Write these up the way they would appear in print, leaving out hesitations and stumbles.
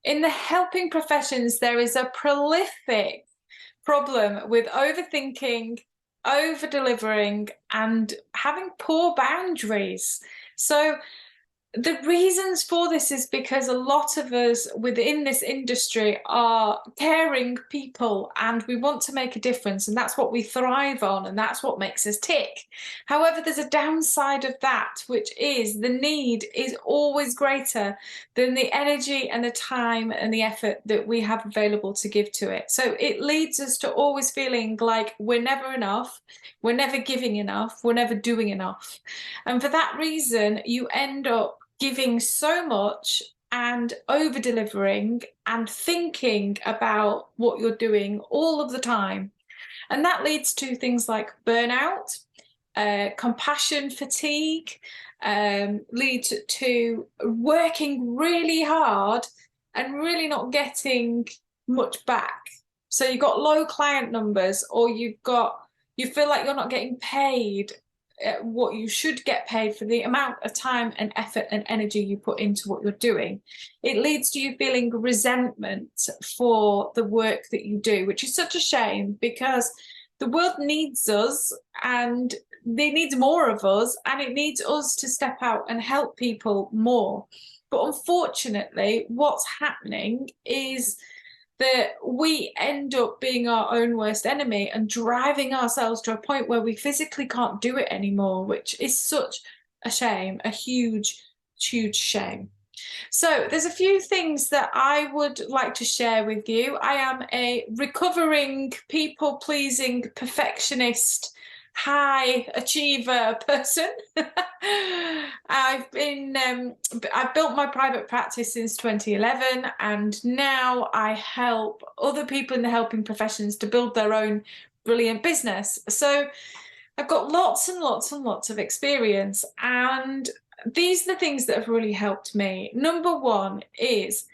In the helping professions, there is a prolific problem with overthinking, over delivering, and having poor boundaries. So the reasons for this is because a lot of us within this industry are caring people and we want to make a difference, and that's what we thrive on and that's what makes us tick. However, there's a downside of that, which is the need is always greater than the energy and the time and the effort that we have available to give to it. So it leads us to always feeling like we're never enough, we're never giving enough, we're never doing enough. And for that reason, you end up giving so much and over delivering and thinking about what you're doing all of the time. And that leads to things like burnout, compassion fatigue, leads to working really hard and really not getting much back. So you've got low client numbers, or you feel like you're not getting paid what you should get paid for the amount of time and effort and energy you put into what you're doing. It leads to you feeling resentment for the work that you do, which is such a shame because the world needs us and they need more of us, and it needs us to step out and help people more. But unfortunately, what's happening is that we end up being our own worst enemy and driving ourselves to a point where we physically can't do it anymore, which is such a shame, a huge, huge shame. So there's a few things that I would like to share with you. I am a recovering, people-pleasing perfectionist, high achiever person. I've built my private practice since 2011, and now I help other people in the helping professions to build their own brilliant business. So I've got lots and lots and lots of experience, and these are the things that have really helped me. Number one is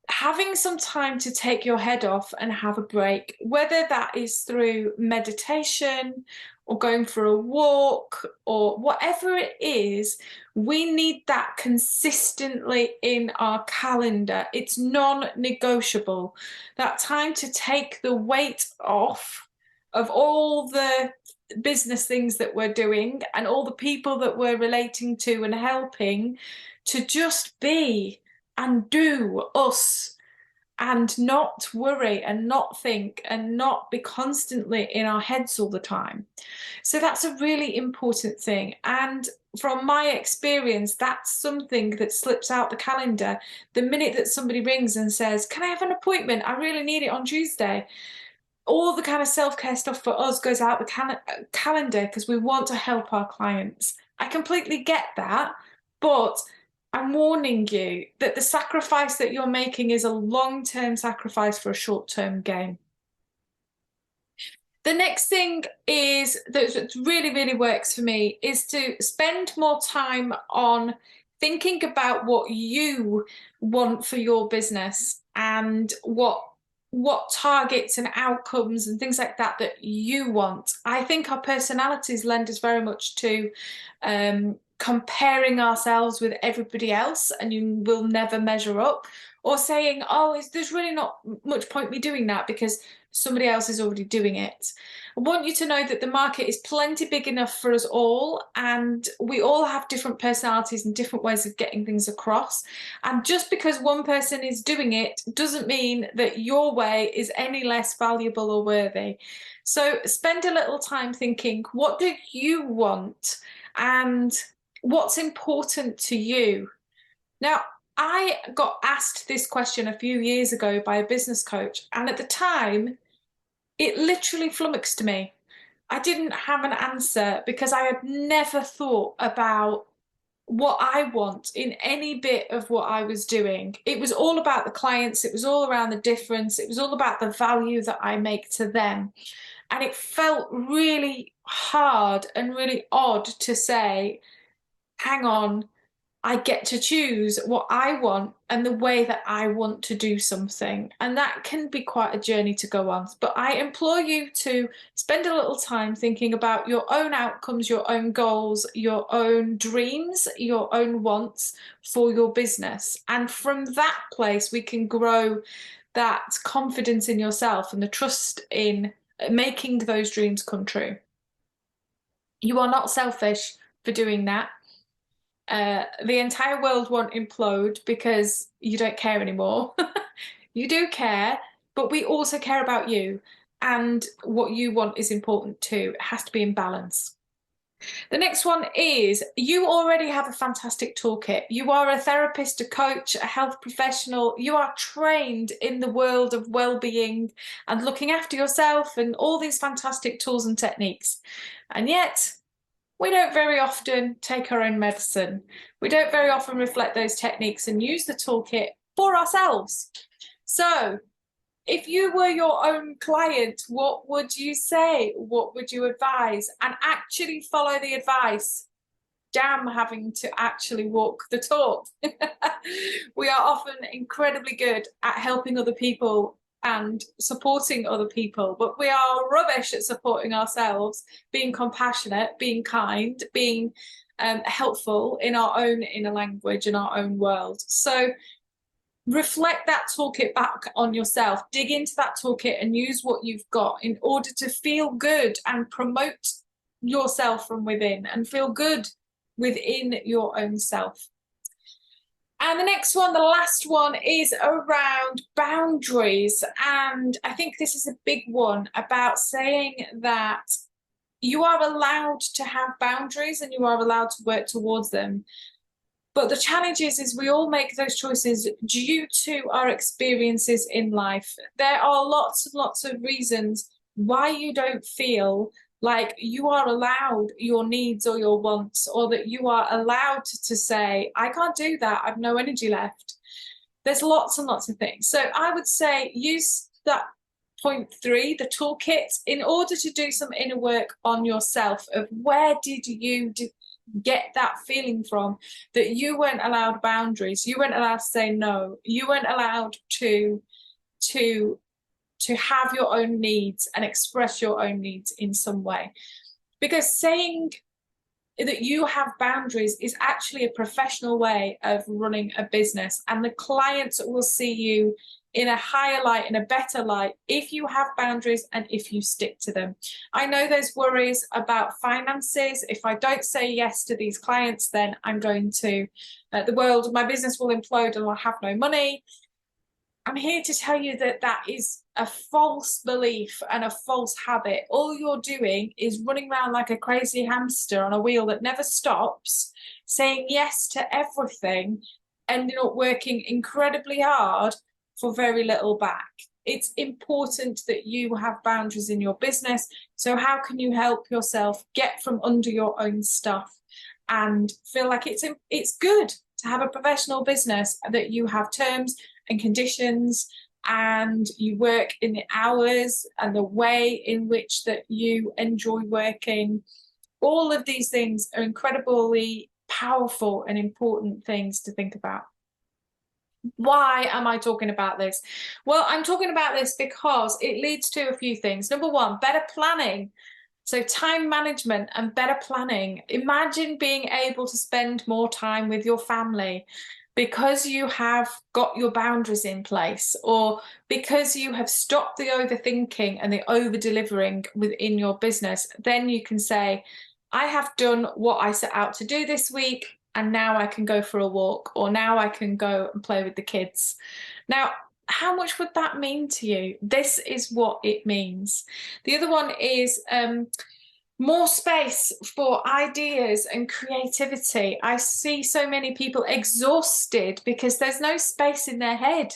having some time to take your head off and have a break, whether that is through meditation or going for a walk or whatever it is. We need that consistently in our calendar. It's non-negotiable. That time to take the weight off of all the business things that we're doing and all the people that we're relating to and helping, to just be and do us and not worry and not think and not be constantly in our heads all the time. So that's a really important thing. And from my experience, that's something that slips out the calendar the minute that somebody rings and says, "Can I have an appointment? I really need it on Tuesday." All the kind of self-care stuff for us goes out the calendar because we want to help our clients. I completely get that, but I'm warning you that the sacrifice that you're making is a long-term sacrifice for a short-term gain. The next thing is that really, really works for me is to spend more time on thinking about what you want for your business and what targets and outcomes and things like that that you want. I think our personalities lend us very much to comparing ourselves with everybody else, and you will never measure up, or saying, "Oh, there's really not much point me doing that because somebody else is already doing it." I want you to know that the market is plenty big enough for us all, and we all have different personalities and different ways of getting things across. And just because one person is doing it doesn't mean that your way is any less valuable or worthy. So spend a little time thinking, what do you want and what's important to you? Now, I got asked this question a few years ago by a business coach, and at the time, it literally flummoxed me. I didn't have an answer because I had never thought about what I want in any bit of what I was doing. It was all about the clients, it was all around the difference, it was all about the value that I make to them. And it felt really hard and really odd to say, hang on, I get to choose what I want and the way that I want to do something. And that can be quite a journey to go on. But I implore you to spend a little time thinking about your own outcomes, your own goals, your own dreams, your own wants for your business. And from that place, we can grow that confidence in yourself and the trust in making those dreams come true. You are not selfish for doing that. The entire world won't implode because you don't care anymore. You do care, but we also care about you, and what you want is important too. It has to be in balance. The next one is you already have a fantastic toolkit. You are a therapist, a coach, a health professional. You are trained in the world of well-being and looking after yourself and all these fantastic tools and techniques. And yet, we don't very often take our own medicine. We don't very often reflect those techniques and use the toolkit for ourselves. So if you were your own client, what would you say? What would you advise? And actually follow the advice. Damn having to actually walk the talk. We are often incredibly good at helping other people and supporting other people, but we are rubbish at supporting ourselves, being compassionate, being kind, being helpful in our own inner language, in our own world. So reflect that toolkit back on yourself, dig into that toolkit and use what you've got in order to feel good and promote yourself from within and feel good within your own self. And the next one, the last one, is around boundaries. And I think this is a big one about saying that you are allowed to have boundaries and you are allowed to work towards them. But the challenge is we all make those choices due to our experiences in life. There are lots and lots of reasons why you don't feel like you are allowed your needs or your wants, or that you are allowed to say, I can't do that, I've no energy left. There's lots and lots of things. So I would say use that point 3, the toolkit, in order to do some inner work on yourself of where did you get that feeling from that you weren't allowed boundaries, you weren't allowed to say no, you weren't allowed to have your own needs and express your own needs in some way. Because saying that you have boundaries is actually a professional way of running a business, and the clients will see you in a higher light, in a better light, if you have boundaries and if you stick to them. I know there's worries about finances. If I don't say yes to these clients, then I'm going to, my business will implode and I'll have no money. I'm here to tell you that that is a false belief and a false habit. All you're doing is running around like a crazy hamster on a wheel that never stops, saying yes to everything, ending up working incredibly hard for very little back. It's important that you have boundaries in your business. So how can you help yourself get from under your own stuff and feel like it's good to have a professional business, that you have terms and conditions and you work in the hours and the way in which that you enjoy working? All of these things are incredibly powerful and important things to think about. Why am I talking about this? Well, I'm talking about this because it leads to a few things. Number one, better planning. So time management and better planning. Imagine being able to spend more time with your family because you have got your boundaries in place, or because you have stopped the overthinking and the over-delivering within your business. Then you can say, I have done what I set out to do this week, and now I can go for a walk, or now I can go and play with the kids. Now, how much would that mean to you? This is what it means. The other one is more space for ideas and creativity. I see so many people exhausted because there's no space in their head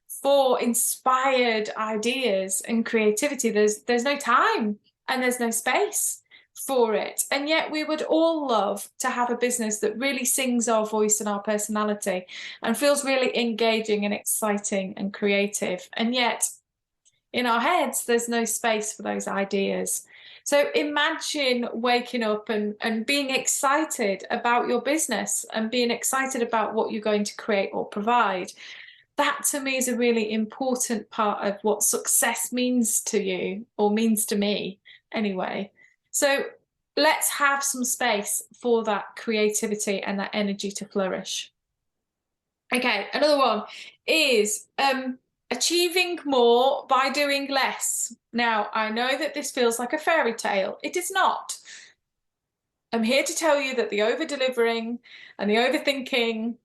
for inspired ideas and creativity. There's no time and there's no space for it. And yet we would all love to have a business that really sings our voice and our personality and feels really engaging and exciting and creative. And yet in our heads, there's no space for those ideas. So imagine waking up and being excited about your business and being excited about what you're going to create or provide. That to me is a really important part of what success means to you, or means to me anyway. So let's have some space for that creativity and that energy to flourish. Okay, another one is achieving more by doing less. Now, I know that this feels like a fairy tale. It is not. I'm here to tell you that the over delivering and the overthinking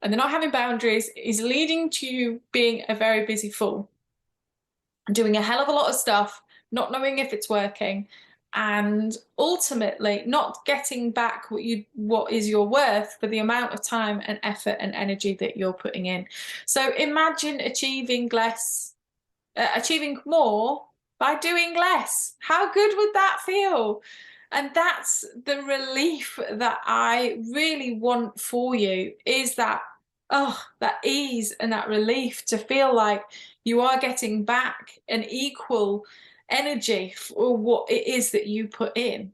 and the not having boundaries is leading to you being a very busy fool, doing a hell of a lot of stuff, not knowing if it's working, and ultimately not getting back what is your worth for the amount of time and effort and energy that you're putting in. So imagine achieving more by doing less. How good would that feel? And that's the relief that I really want for you, is that, oh, that ease and that relief to feel like you are getting back an equal energy for what it is that you put in.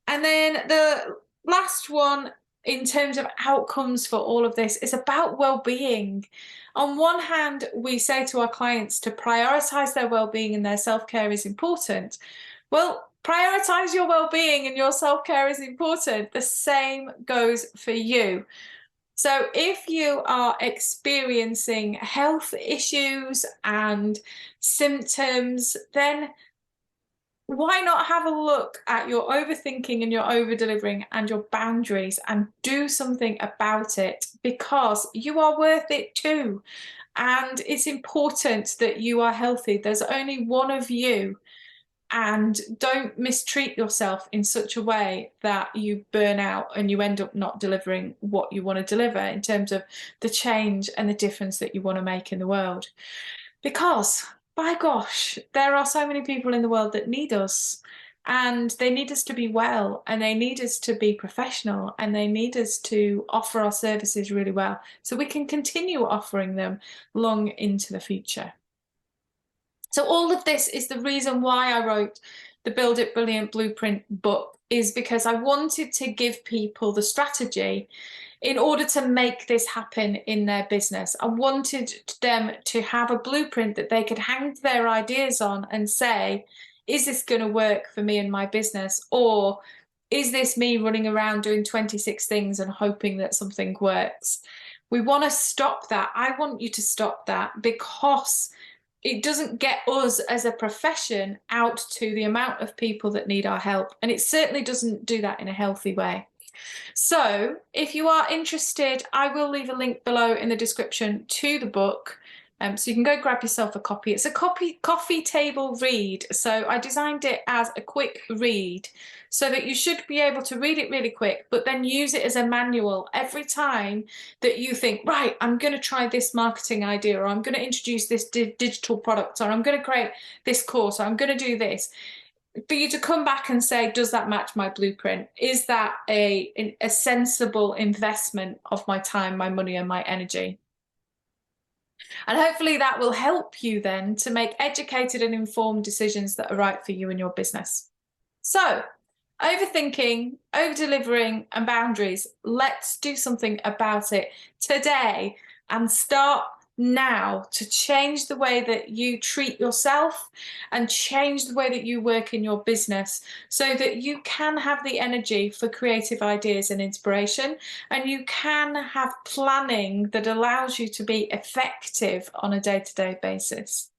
And then the last one in terms of outcomes for all of this is about well-being. On one hand, we say to our clients to prioritize their well-being and their self-care is important. Well, prioritize your well-being and your self-care is important. The same goes for you. So if you are experiencing health issues and symptoms, then why not have a look at your overthinking and your over-delivering and your boundaries and do something about it, because you are worth it too. And it's important that you are healthy. There's only one of you. And don't mistreat yourself in such a way that you burn out and you end up not delivering what you want to deliver in terms of the change and the difference that you want to make in the world. Because, by gosh, there are so many people in the world that need us, and they need us to be well, and they need us to be professional, and they need us to offer our services really well so we can continue offering them long into the future. So all of this is the reason why I wrote the Build It Brilliant Blueprint book, is because I wanted to give people the strategy in order to make this happen in their business. I wanted them to have a blueprint that they could hang their ideas on and say, is this going to work for me and my business? Or is this me running around doing 26 things and hoping that something works? We want to stop that. I want you to stop that, because it doesn't get us as a profession out to the amount of people that need our help. And it certainly doesn't do that in a healthy way. So if you are interested, I will leave a link below in the description to the book. So you can go grab yourself a copy. It's a coffee table read. So I designed it as a quick read so that you should be able to read it really quick, but then use it as a manual every time that you think, right, I'm going to try this marketing idea, or I'm going to introduce this digital product, or I'm going to create this course, or I'm going to do this. For you to come back and say, does that match my blueprint? Is that a sensible investment of my time, my money, and my energy? And hopefully that will help you then to make educated and informed decisions that are right for you and your business. So, overthinking, over-delivering, and boundaries. Let's do something about it today and start now to change the way that you treat yourself and change the way that you work in your business, so that you can have the energy for creative ideas and inspiration, and you can have planning that allows you to be effective on a day-to-day basis.